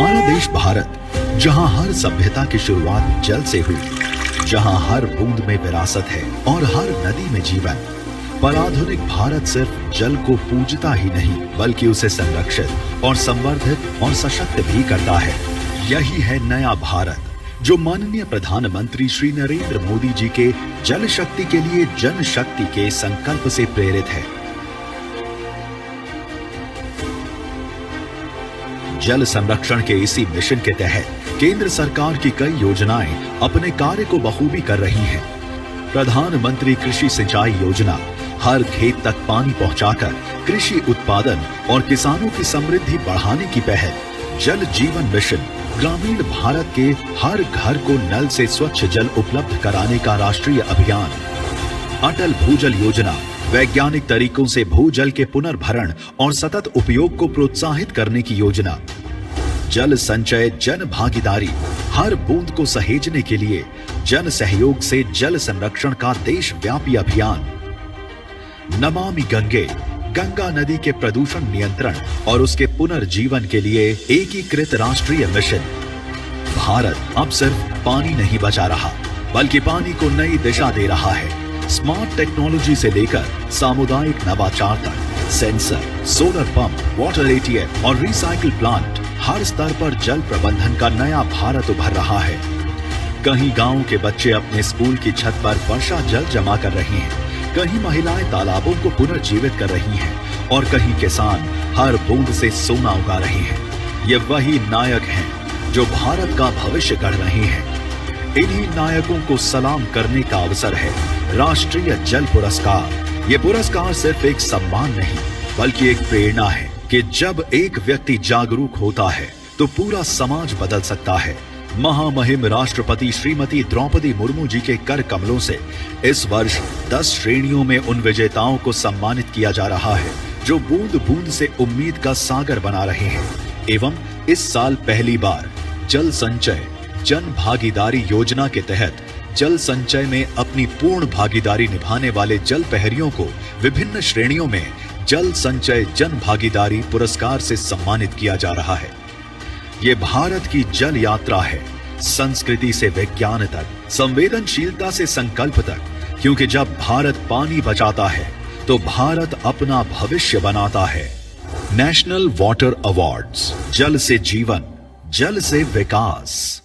हमारा देश भारत, जहां हर सभ्यता की शुरुआत जल से हुई, जहां हर बूंद में विरासत है और हर नदी में जीवन, पर आधुनिक भारत सिर्फ जल को पूजता ही नहीं बल्कि उसे संरक्षित और संवर्धित और सशक्त भी करता है। यही है नया भारत, जो माननीय प्रधानमंत्री श्री नरेंद्र मोदी जी के जल शक्ति के लिए जन शक्ति के संकल्प से प्रेरित है। जल संरक्षण के इसी मिशन के तहत केंद्र सरकार की कई योजनाएं अपने कार्य को बखूबी कर रही हैं। प्रधानमंत्री कृषि सिंचाई योजना हर खेत तक पानी पहुंचाकर कृषि उत्पादन और किसानों की समृद्धि बढ़ाने की पहल। जल जीवन मिशन ग्रामीण भारत के हर घर को नल से स्वच्छ जल उपलब्ध कराने का राष्ट्रीय अभियान। अटल भूजल योजना वैज्ञानिक तरीकों से भूजल के पुनर्भरण और सतत उपयोग को प्रोत्साहित करने की योजना। जल संचय जन भागीदारी हर बूंद को सहेजने के लिए जन सहयोग से जल संरक्षण का देशव्यापी अभियान। नमामि गंगे गंगा नदी के प्रदूषण नियंत्रण और उसके पुनर्जीवन के लिए एकीकृत राष्ट्रीय मिशन। भारत अब सिर्फ पानी नहीं बचा रहा बल्कि पानी को नई दिशा दे रहा है। स्मार्ट टेक्नोलॉजी से लेकर सामुदायिक नवाचार तक sensor, solar pump, water ATM और रिसाइकिल प्लांट, हर स्तर पर जल प्रबंधन का नया भारत उभर रहा है। कहीं गांव के बच्चे अपने स्कूल की छत पर वर्षा जल जमा कर रहे हैं, कहीं महिलाएं तालाबों को पुनर्जीवित कर रही हैं और कहीं किसान हर बूंद से सोना उगा रहे हैं। ये वही नायक हैं जो भारत का भविष्य गढ़ रहे हैं। इन्हीं नायकों को सलाम करने का अवसर है राष्ट्रीय जल पुरस्कार। ये पुरस्कार सिर्फ एक सम्मान नहीं बल्कि एक प्रेरणा है कि जब एक व्यक्ति जागरूक होता है तो पूरा समाज बदल सकता है। महामहिम राष्ट्रपति श्रीमती द्रौपदी मुर्मू जी के कर कमलों से इस वर्ष 10 श्रेणियों में उन विजेताओं को सम्मानित किया जा रहा है जो बूंद बूंद से उम्मीद का सागर बना रहे हैं। एवं इस साल पहली बार जल संचय जन भागीदारी योजना के तहत जल संचय में अपनी पूर्ण भागीदारी निभाने वाले जल पहरियों को विभिन्न श्रेणियों में जल संचय जन भागीदारी पुरस्कार से सम्मानित किया जा रहा है। ये भारत की जल यात्रा है, संस्कृति से विज्ञान तक, संवेदनशीलता से संकल्प तक, क्योंकि जब भारत पानी बचाता है तो भारत अपना भविष्य बनाता है। नेशनल वाटर अवार्ड्स, जल से जीवन, जल से विकास।